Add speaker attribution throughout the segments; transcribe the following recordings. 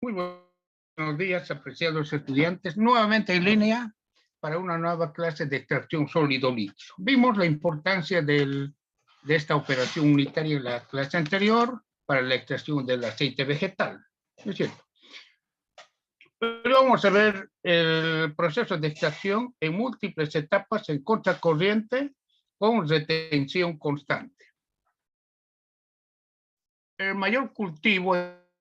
Speaker 1: Muy buenos días, apreciados estudiantes. Nuevamente en línea para una nueva clase de extracción sólido-líquido. Vimos la importancia de esta operación unitaria en la clase anterior para la extracción del aceite vegetal. ¿No es cierto? Pero vamos a ver el proceso de extracción en múltiples etapas en contracorriente con retención constante. El mayor cultivo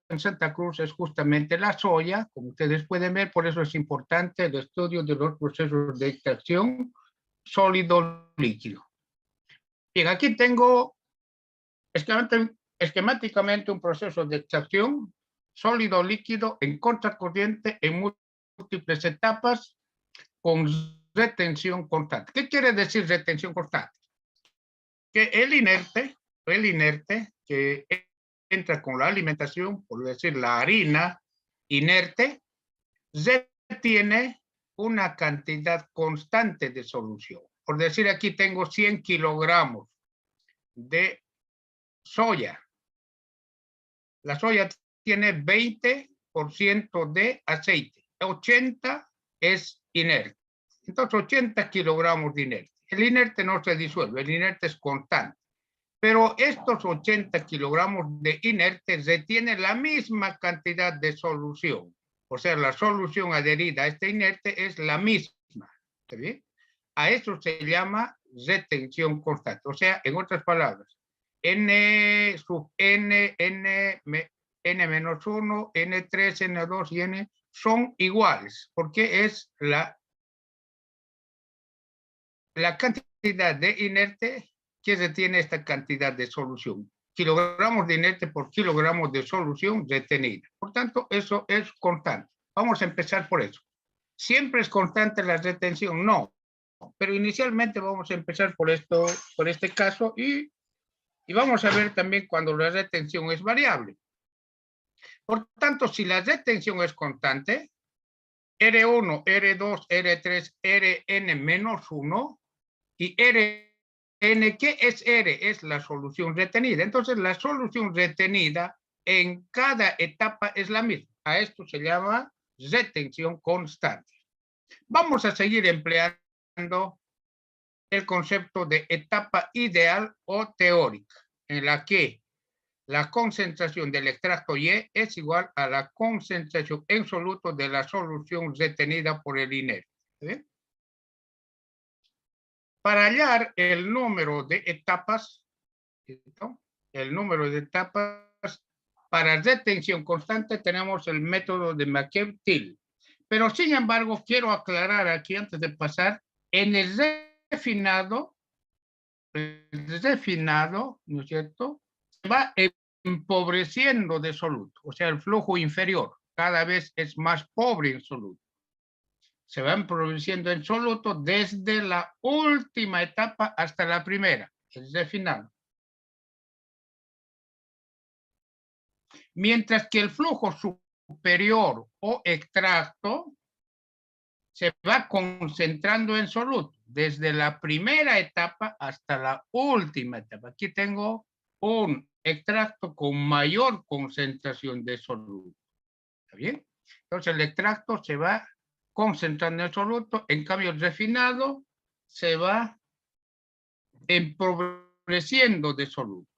Speaker 1: en Santa Cruz es justamente la soya, como ustedes pueden ver, por eso es importante el estudio de los procesos de extracción sólido-líquido. Bien, aquí tengo esquemáticamente un proceso de extracción sólido-líquido en contracorriente en múltiples etapas con retención constante. ¿Qué quiere decir retención constante? Que el inerte que entra con la alimentación, por decir la harina inerte, retiene una cantidad constante de solución. Por decir, aquí tengo 100 kilogramos de soya. La soya tiene 20% de aceite, 80 es inerte. Entonces, 80 kilogramos de inerte. El inerte no se disuelve, el inerte es constante. Pero estos 80 kilogramos de inerte retienen la misma cantidad de solución. O sea, la solución adherida a este inerte es la misma. ¿Está bien? A eso se llama retención constante. O sea, en otras palabras, N sub N, N menos 1, N3, N2 y N son iguales, porque es la cantidad de inerte que retiene esta cantidad de solución. Kilogramos de inerte por kilogramos de solución retenida. Por tanto, eso es constante. Vamos a empezar por eso. ¿Siempre es constante la retención? No. Pero inicialmente vamos a empezar por este caso y vamos a ver también cuando la retención es variable. Por tanto, si la retención es constante, R1, R2, R3, Rn menos 1 y Rn, ¿qué es R? Es la solución retenida. Entonces, la solución retenida en cada etapa es la misma. A esto se llama retención constante. Vamos a seguir empleando el concepto de etapa ideal o teórica, en la que la concentración del extracto Y es igual a la concentración en soluto de la solución retenida por el inerte. ¿Sí? Para hallar el número de etapas, ¿cierto? El número de etapas para retención constante tenemos el método de McKeown-Thiele. Pero sin embargo, quiero aclarar aquí antes de pasar, en el refinado, ¿no es cierto? Se va empobreciendo de soluto, o sea, el flujo inferior cada vez es más pobre en soluto. Se va empobreciendo en soluto desde la última etapa hasta la primera, el refinado. Mientras que el flujo superior o extracto se va concentrando en soluto desde la primera etapa hasta la última etapa. Aquí tengo un extracto con mayor concentración de soluto. ¿Está bien? Entonces el extracto se va concentrando en soluto, en cambio el refinado se va empobreciendo de soluto.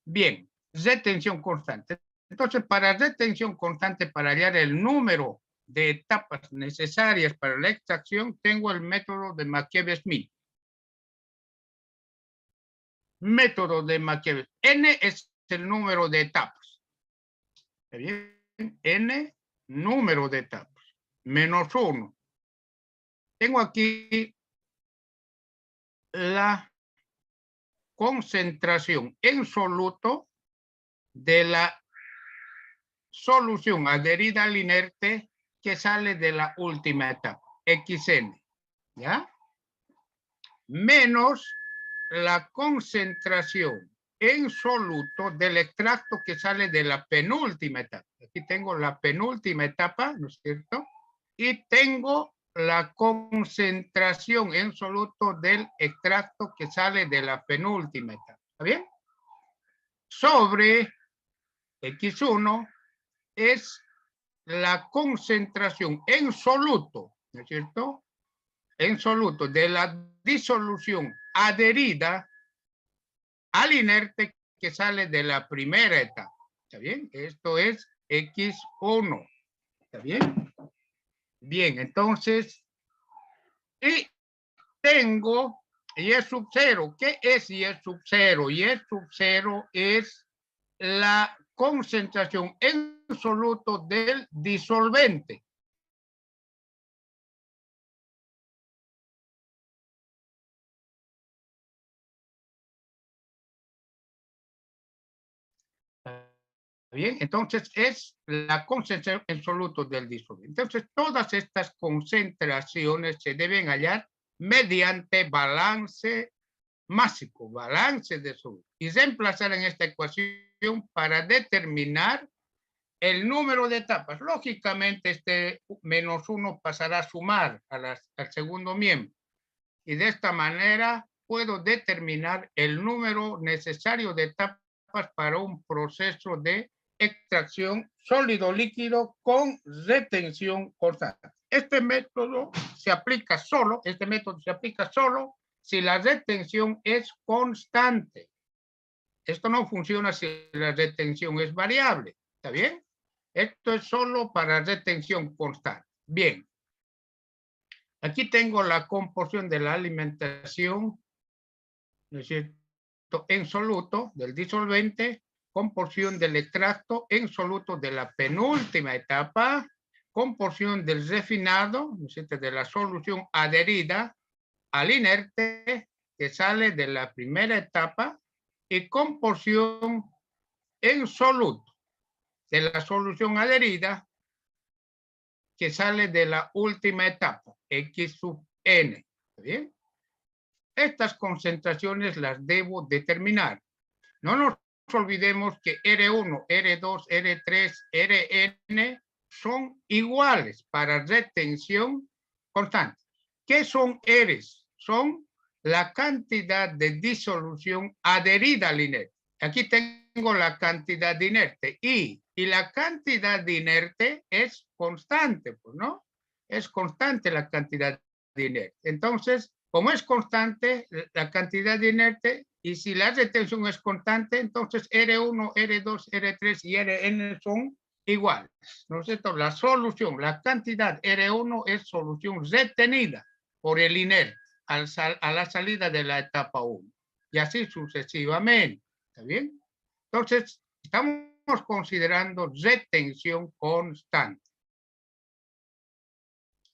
Speaker 1: Bien, retención constante. Entonces, para retención constante, para hallar el número de etapas necesarias para la extracción, tengo el método de McKeown-Smith. Método de McKeown. N es el número de etapas. ¿Está bien? N, número de etapas. Menos 1. Tengo aquí la concentración en soluto de la solución adherida al inerte que sale de la última etapa, XN, ¿ya? Menos la concentración en soluto del extracto que sale de la penúltima etapa. Aquí tengo la penúltima etapa, ¿no es cierto? Y tengo la concentración en soluto del extracto que sale de la penúltima etapa. ¿Está bien? Sobre X1 es la concentración en soluto, ¿no es cierto? En soluto de la disolución adherida al inerte que sale de la primera etapa. ¿Está bien? Esto es X1. ¿Está bien? Bien, entonces, y tengo Y sub 0. ¿Qué es Y sub 0? Y sub 0 es la concentración en soluto del disolvente. Bien, entonces es la concentración en soluto del disolvente. Entonces, todas estas concentraciones se deben hallar mediante balance másico, balance de soluto, y reemplazar en esta ecuación para determinar el número de etapas. Lógicamente, este -1 pasará a sumar al segundo miembro, y de esta manera puedo determinar el número necesario de etapas para un proceso de extracción sólido-líquido con retención constante. Este método se aplica solo si la retención es constante. Esto no funciona si la retención es variable. ¿Está bien? Esto es solo para retención constante. Bien. Aquí tengo la composición de la alimentación, ¿no es cierto?, en soluto del disolvente, composición del extracto en soluto de la penúltima etapa, composición del refinado, ¿no es cierto?, de la solución adherida al inerte que sale de la primera etapa, y composición en soluto de la solución adherida que sale de la última etapa, X sub n. ¿Está bien? Estas concentraciones las debo determinar. No nos olvidemos que R1, R2, R3, Rn son iguales para retención constante. ¿Qué son Rs? Son la cantidad de disolución adherida al inerte. Aquí tengo la cantidad de inerte y la cantidad de inerte es constante, pues, ¿no? Es constante la cantidad de inerte. Entonces, como es constante la cantidad de inerte, y si la retención es constante, entonces R1, R2, R3 y Rn son iguales, ¿no es cierto? La solución, la cantidad R1 es solución retenida por el inerte a la salida de la etapa 1, y así sucesivamente. ¿Está bien? Entonces, estamos considerando retención constante.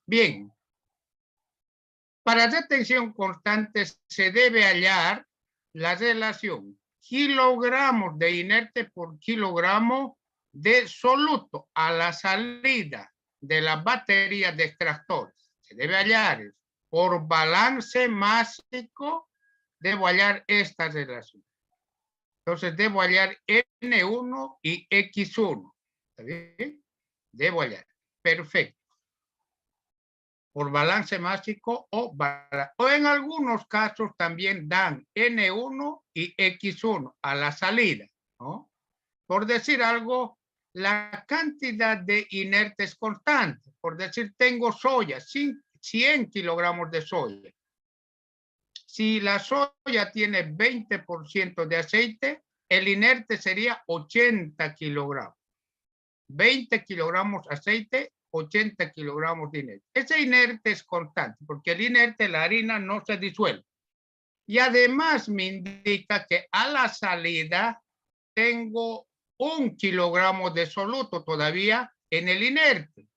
Speaker 1: Bien. Para retención constante se debe hallar la relación kilogramos de inerte por kilogramo de soluto a la salida de la batería de extractores. Se debe hallar por balance másico, debo hallar esta relación. Entonces debo hallar N1 y X1. ¿Está bien? Debo hallar. Perfecto. Por balance másico o en algunos casos también dan N1 y X1 a la salida, ¿no? Por decir algo, la cantidad de inertes constante. Por decir, tengo soya, 100 kilogramos de soya. Si la soya tiene 20% de aceite, el inerte sería 80 kilogramos. 20 kilogramos aceite, 80 kilogramos de inerte. Ese inerte es constante, porque el inerte, la harina, no se disuelve. Y además me indica que a la salida tengo 1 kilogramo de soluto todavía en el inerte.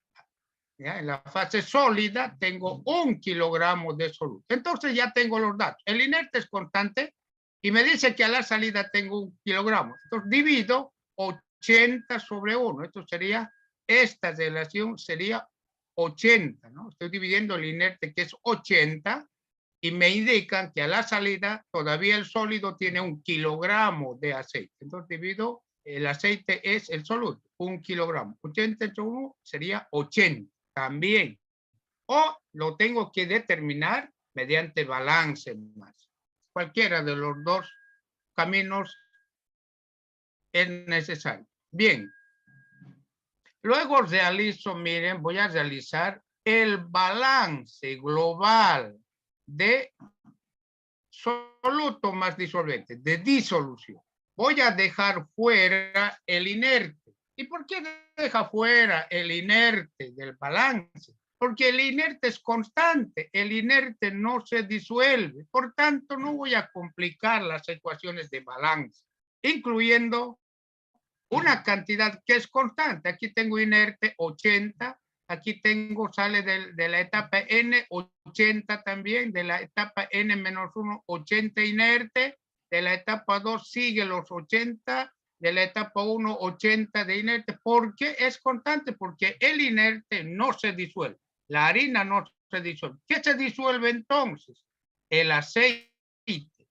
Speaker 1: ¿Ya? En la fase sólida tengo 1 kilogramo de soluto. Entonces ya tengo los datos. El inerte es constante y me dice que a la salida tengo 1 kilogramo. Entonces divido 80 sobre 1. Esto sería, esta relación sería 80, ¿no? Estoy dividiendo el inerte, que es 80, y me indican que a la salida todavía el sólido tiene 1 kilogramo de aceite. Entonces divido, el aceite es el soluto, 1 kilogramo. 80 entre 1 sería 80 también. O lo tengo que determinar mediante balance más. Cualquiera de los dos caminos es necesario. Bien. Luego realizo, miren, voy a realizar el balance global de soluto más disolvente, de disolución. Voy a dejar fuera el inerte. ¿Y por qué deja fuera el inerte del balance? Porque el inerte es constante, el inerte no se disuelve. Por tanto, no voy a complicar las ecuaciones de balance, incluyendo una cantidad que es constante. Aquí tengo inerte 80, aquí tengo, sale de la etapa N 80 también, de la etapa N menos 1, 80 inerte, de la etapa 2 sigue los 80, de la etapa 1, 80 de inerte. ¿Por qué es constante? Porque el inerte no se disuelve, la harina no se disuelve. ¿Qué se disuelve entonces? El aceite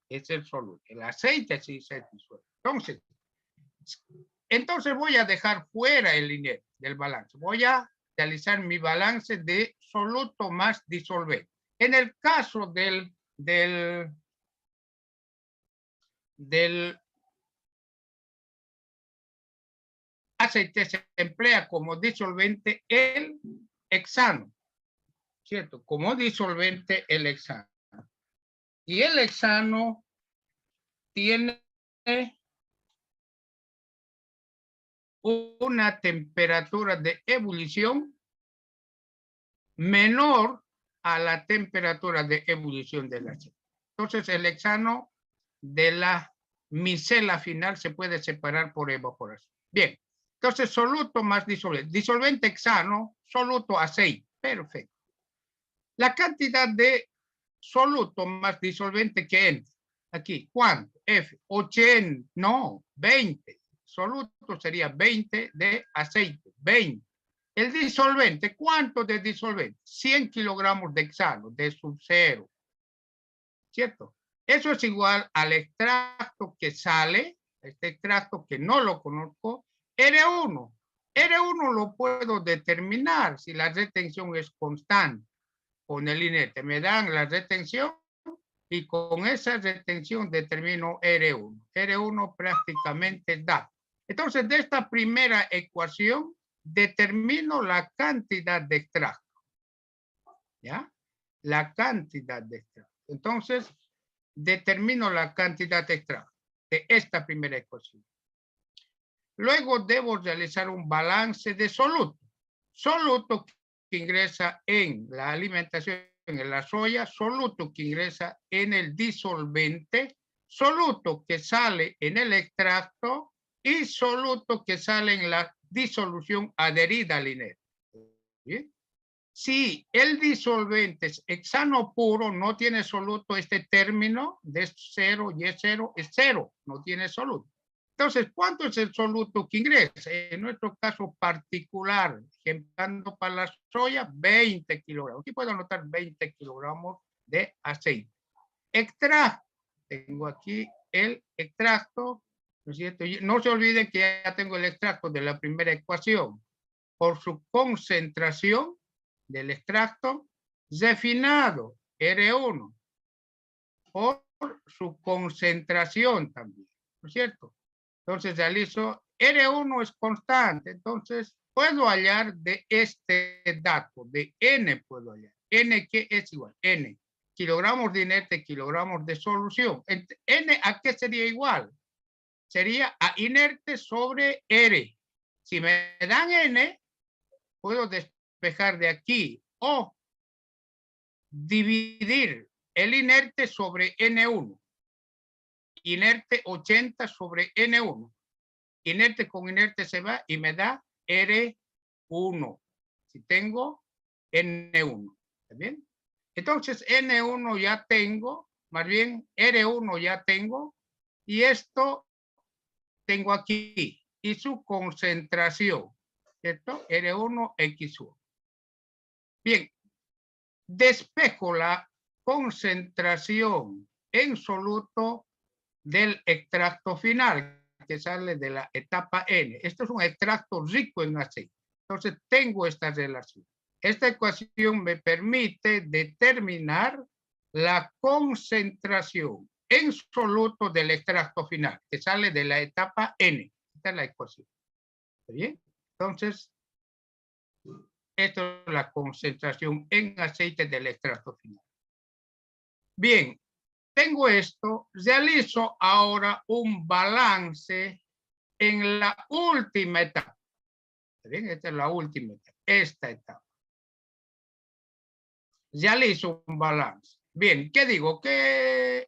Speaker 1: es el soluto, el aceite sí se disuelve. Entonces voy a dejar fuera el inerte del balance. Voy a realizar mi balance de soluto más disolvente. En el caso del aceite se emplea como disolvente el hexano, ¿cierto? Como disolvente el hexano. Y el hexano tiene una temperatura de ebullición menor a la temperatura de ebullición del aceite. Entonces, el hexano de la micela final se puede separar por evaporación. Bien, entonces soluto más disolvente. Disolvente hexano, soluto aceite. Perfecto. La cantidad de soluto más disolvente que entra. Aquí, ¿cuánto? F, 80, no, 20. Soluto sería 20 de aceite, 20. El disolvente, ¿cuánto de disolvente? 100 kilogramos de hexano, de sub-cero, ¿cierto? Eso es igual al extracto que sale, este extracto que no lo conozco, R1. R1 lo puedo determinar si la retención es constante con el inerte. Me dan la retención y con esa retención determino R1. R1 prácticamente da. Entonces, de esta primera ecuación, determino la cantidad de extracto. ¿Ya? La cantidad de extracto. Entonces, determino la cantidad de extracto de esta primera ecuación. Luego debo realizar un balance de soluto. Soluto que ingresa en la alimentación en la soya, soluto que ingresa en el disolvente, soluto que sale en el extracto y soluto que sale en la disolución adherida al inerte. ¿Bien? Si el disolvente es hexano puro, no tiene soluto, este término de 0 y es 0, es 0, no tiene soluto. Entonces, ¿cuánto es el soluto que ingresa? En nuestro caso particular, ejemplando para la soya, 20 kilogramos. Aquí puedo anotar 20 kilogramos de aceite. Extracto. Tengo aquí el extracto, ¿no es cierto? No se olviden que ya tengo el extracto de la primera ecuación. Por su concentración del extracto, refinado, R1, por su concentración también, ¿no es cierto? Entonces realizo, R1 es constante, entonces puedo hallar de este dato, de N puedo hallar. N que es igual, N, kilogramos de inerte, kilogramos de solución. N a qué sería igual? Sería a inerte sobre R. Si me dan N, puedo despejar de aquí o dividir el inerte sobre N1. Inerte 80 sobre N1. Inerte con inerte se va y me da R1. Si tengo N1. ¿Está bien? Entonces N1 ya tengo, más bien R1 ya tengo, y esto tengo aquí, y su concentración, ¿cierto? R1, X1. Bien, despejo la concentración en soluto del extracto final que sale de la etapa N. Esto es un extracto rico en aceite. Entonces tengo esta relación. Esta ecuación me permite determinar la concentración en soluto del extracto final que sale de la etapa N. Esta es la ecuación. ¿Está bien? Entonces Esto es la concentración en aceite del extracto final. Bien, tengo esto, realizo ahora un balance en la última etapa. Bien, esta es la última etapa, esta etapa. Realizo un balance. Bien, ¿qué digo? ¿Qué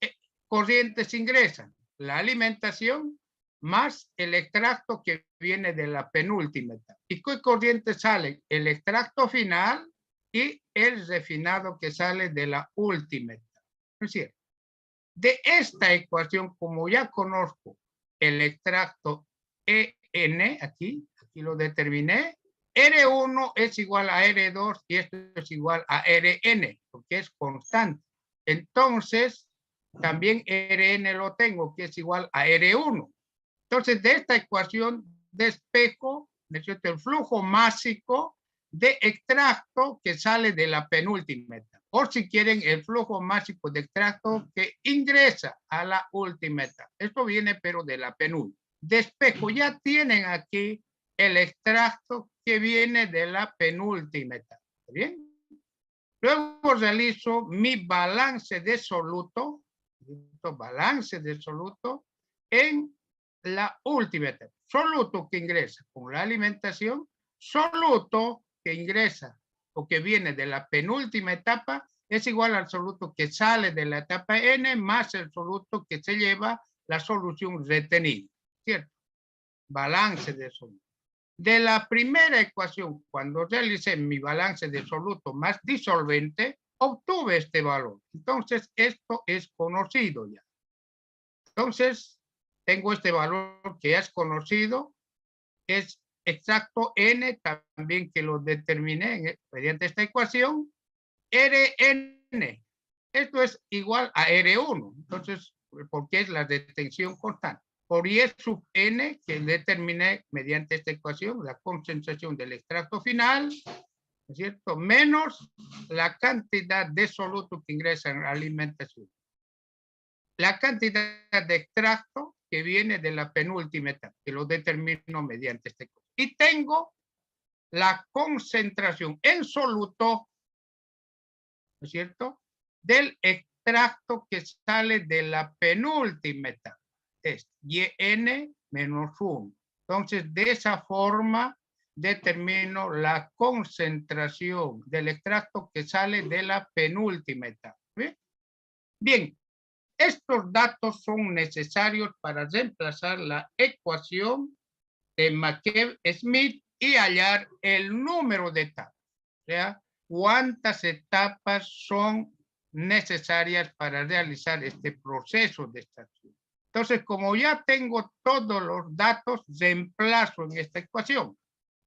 Speaker 1: corrientes ingresan? La alimentación más el extracto que viene de la penúltima etapa. ¿Y qué corrientes salen? El extracto final y el refinado que sale de la última etapa. ¿No es cierto? De esta ecuación, como ya conozco el extracto EN, aquí lo determiné, R1 es igual a R2 y esto es igual a Rn, porque es constante. Entonces, también Rn lo tengo, que es igual a R1. Entonces, de esta ecuación despejo, ¿no es cierto?, el flujo másico de extracto que sale de la penúltima etapa. O si quieren, el flujo másico de extracto que ingresa a la última etapa. Esto viene, pero de la penúltima. Despejo, ya tienen aquí el extracto que viene de la penúltima etapa. ¿Está bien? Luego realizo mi balance de soluto, en la última etapa. Soluto que ingresa con la alimentación, soluto que ingresa o que viene de la penúltima etapa es igual al soluto que sale de la etapa N más el soluto que se lleva la solución retenida, ¿cierto? Balance de soluto. De la primera ecuación, cuando realicé mi balance de soluto más disolvente, obtuve este valor. Entonces, esto es conocido ya. Entonces, tengo este valor que es conocido, es extracto N, también que lo determiné mediante esta ecuación, Rn. Esto es igual a R1, entonces, porque es la detención constante. Por I sub N, que determiné mediante esta ecuación, la concentración del extracto final, ¿no es cierto?, menos la cantidad de soluto que ingresa en la alimentación. La cantidad de extracto que viene de la penúltima etapa, que lo determino mediante este código. Y tengo la concentración en soluto, ¿no es cierto?, del extracto que sale de la penúltima etapa. Es YN menos 1. Entonces, de esa forma determino la concentración del extracto que sale de la penúltima etapa. ¿Bien? Bien. Estos datos son necesarios para reemplazar la ecuación de McCabe-Smith y hallar el número de etapas. O sea, cuántas etapas son necesarias para realizar este proceso de extracción. Entonces, como ya tengo todos los datos, reemplazo en esta ecuación.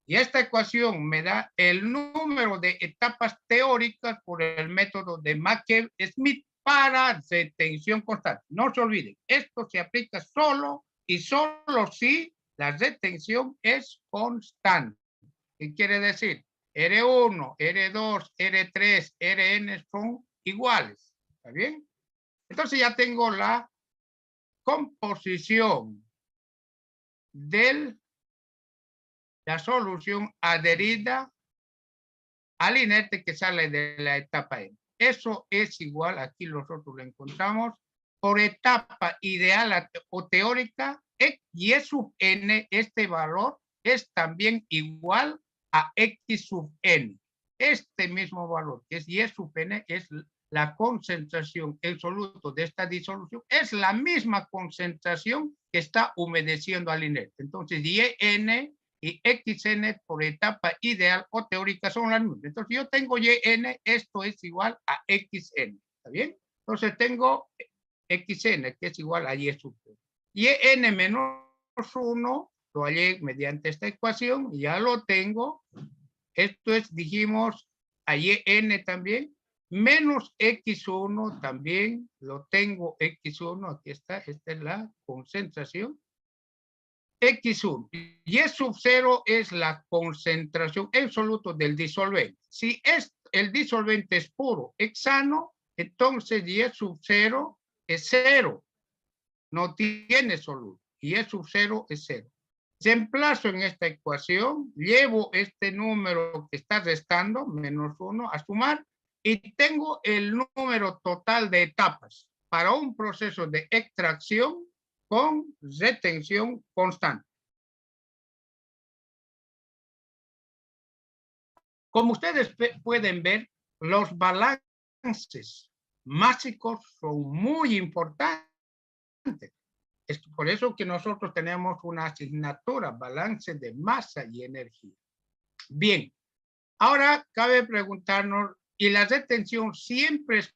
Speaker 1: Y esta ecuación me da el número de etapas teóricas por el método de McCabe-Smith para retención constante. No se olviden, esto se aplica solo y solo si la retención es constante. ¿Qué quiere decir? R1, R2, R3, Rn son iguales. ¿Está bien? Entonces ya tengo la composición de la solución adherida al inerte que sale de la etapa N. Eso es igual, aquí nosotros lo encontramos, por etapa ideal o teórica, y E sub n, este valor es también igual a X sub n. Este mismo valor, que es Y sub n, es la concentración, el soluto de esta disolución, es la misma concentración que está humedeciendo al inerte. Entonces, YN y XN por etapa ideal o teórica son las mismas. Entonces, yo tengo YN, esto es igual a XN. ¿Está bien? Entonces, tengo XN, que es igual a Y sub n. YN menos 1, lo hallé mediante esta ecuación, y ya lo tengo. Esto es, dijimos, a YN también, menos X1 también, lo tengo X1, aquí está, esta es la concentración. X1, Y sub 0 es la concentración en soluto del disolvente. Si el disolvente es puro hexano, entonces Y sub 0 es 0. No tiene soluto. Y Y sub 0 es 0. Reemplazo en esta ecuación, llevo este número que está restando, -1, a sumar, y tengo el número total de etapas para un proceso de extracción con retención constante. Como ustedes pueden ver, los balances máxicos son muy importantes. Es por eso que nosotros tenemos una asignatura, balance de masa y energía. Bien, ahora cabe preguntarnos, ¿y la retención siempre es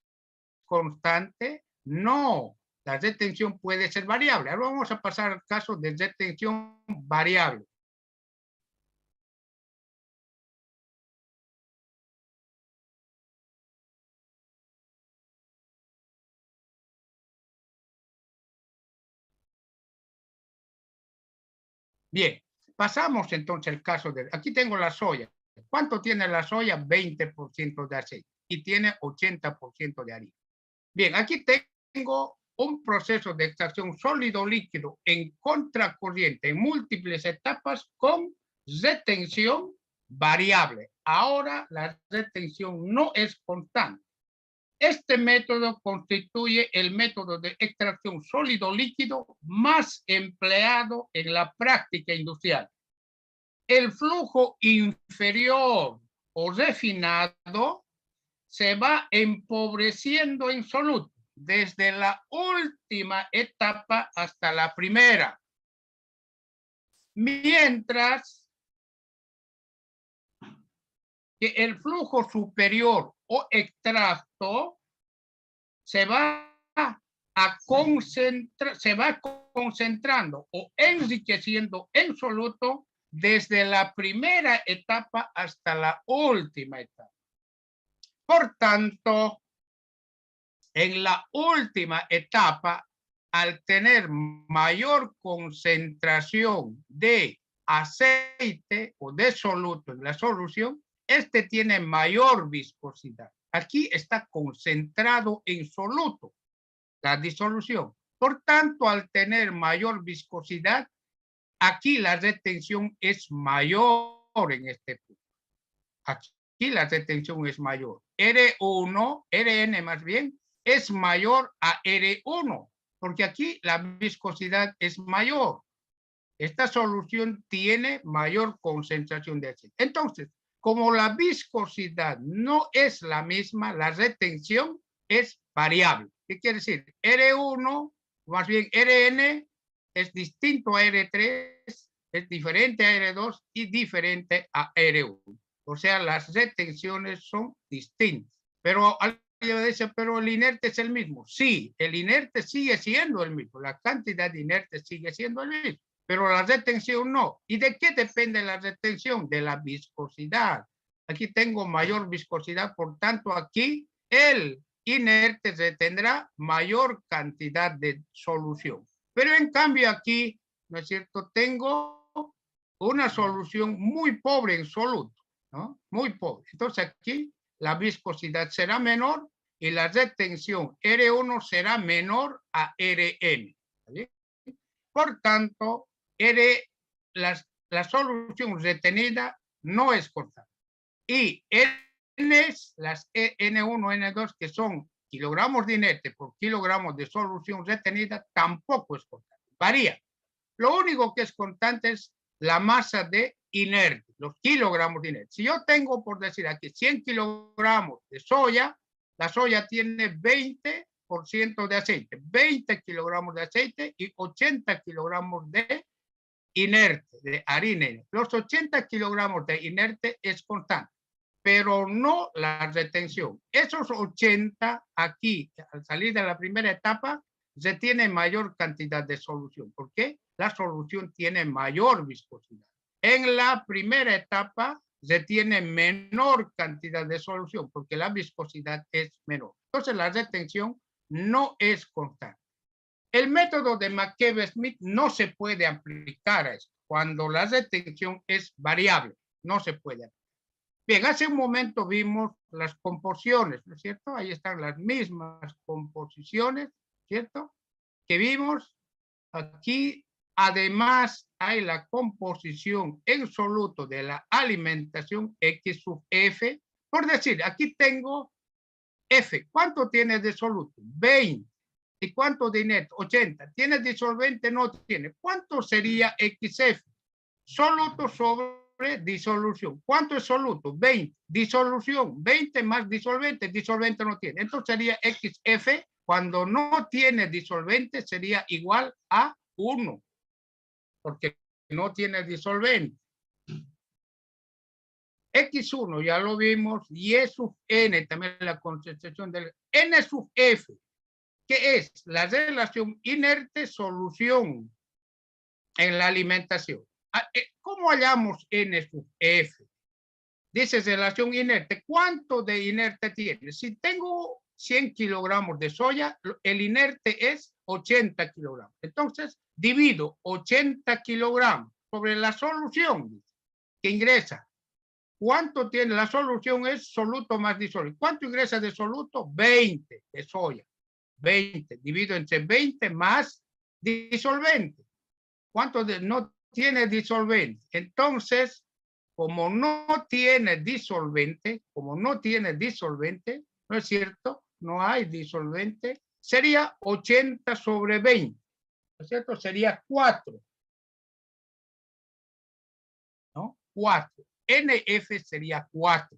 Speaker 1: constante? No, la retención puede ser variable. Ahora vamos a pasar al caso de retención variable. Bien, pasamos entonces al caso de, aquí tengo la soya. ¿Cuánto tiene la soya? 20% de aceite y tiene 80% de harina. Bien, aquí tengo un proceso de extracción sólido-líquido en contracorriente en múltiples etapas con retención variable. Ahora la retención no es constante. Este método constituye el método de extracción sólido-líquido más empleado en la práctica industrial. El flujo inferior o refinado se va empobreciendo en soluto desde la última etapa hasta la primera. Mientras que el flujo superior o extracto se va concentrando o enriqueciendo en soluto desde la primera etapa hasta la última etapa. Por tanto, en la última etapa, al tener mayor concentración de aceite o de soluto en la solución, este tiene mayor viscosidad. Aquí está concentrado en soluto la disolución. Por tanto, al tener mayor viscosidad, aquí la retención es mayor en este punto. Aquí la retención es mayor. R1, Rn más bien, es mayor a R1, porque aquí la viscosidad es mayor. Esta solución tiene mayor concentración de aceite. Entonces, como la viscosidad no es la misma, la retención es variable. ¿Qué quiere decir? R1, más bien Rn, es distinto a R3, es diferente a R2 y diferente a R1. O sea, las retenciones son distintas. Pero alguien dice, pero el inerte es el mismo. Sí, el inerte sigue siendo el mismo. La cantidad de inerte sigue siendo el mismo. Pero la retención no. ¿Y de qué depende la retención? De la viscosidad. Aquí tengo mayor viscosidad, por tanto aquí el inerte retendrá mayor cantidad de solución. Pero en cambio aquí, ¿no es cierto? Tengo una solución muy pobre en soluto, ¿no? Muy pobre. Entonces aquí la viscosidad será menor y la retención R1 será menor a Rn. ¿Vale? Por tanto, la solución retenida no es constante. Y las N1, N2, que son kilogramos de inerte por kilogramos de solución retenida, tampoco es constante. Varía. Lo único que es constante es la masa de inerte, los kilogramos de inerte. Si yo tengo, por decir aquí, 100 kilogramos de soya, la soya tiene 20% de aceite, 20 kilogramos de aceite y 80 kilogramos de inerte, de harina. Los 80 kilogramos de inerte es constante, pero no la retención. Esos 80 aquí, al salir de la primera etapa, se tiene mayor cantidad de solución. ¿Por qué? La solución tiene mayor viscosidad. En la primera etapa se tiene menor cantidad de solución porque la viscosidad es menor. Entonces la retención no es constante. El método de McCabe-Smith no se puede aplicar a esto cuando la retención es variable. No se puede aplicar. Bien, hace un momento vimos las composiciones, ¿no es cierto? Ahí están las mismas composiciones, ¿cierto? Que vimos aquí Además, hay la composición en soluto de la alimentación X sub F. Por decir, aquí tengo F. ¿Cuánto tiene de soluto? 20. ¿Y cuánto de inerte? 80. ¿Tiene disolvente? No tiene. ¿Cuánto sería XF? Soluto sobre disolución. ¿Cuánto es soluto? 20. Disolución. 20 más disolvente. Disolvente no tiene. Entonces sería XF. Cuando no tiene disolvente sería igual a 1. Porque no tiene disolvente. X1 ya lo vimos, y E sub N, también la concentración del N sub F, que es la relación inerte-solución en la alimentación. ¿Cómo hallamos N sub F? Dice relación inerte. ¿Cuánto de inerte tiene? Si tengo 100 kilogramos de soya, el inerte es 80 kilogramos. Entonces, divido 80 kilogramos sobre la solución que ingresa. ¿Cuánto tiene? La solución es soluto más disolvente. ¿Cuánto ingresa de soluto? 20 de soya. 20. Divido entre 20 más disolvente. ¿Cuánto no tiene disolvente? Entonces, como no tiene disolvente, ¿no es cierto? No hay disolvente. Sería 80 sobre 20. ¿No es cierto? Sería 4. ¿No? 4. NF sería 4.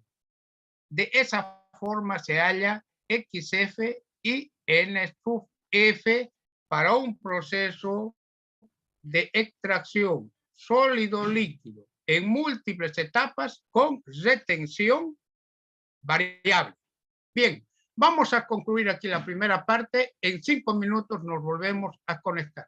Speaker 1: De esa forma se halla XF y N sub F para un proceso de extracción sólido-líquido en múltiples etapas con retención variable. Bien, vamos a concluir aquí la primera parte. En 5 minutos nos volvemos a conectar.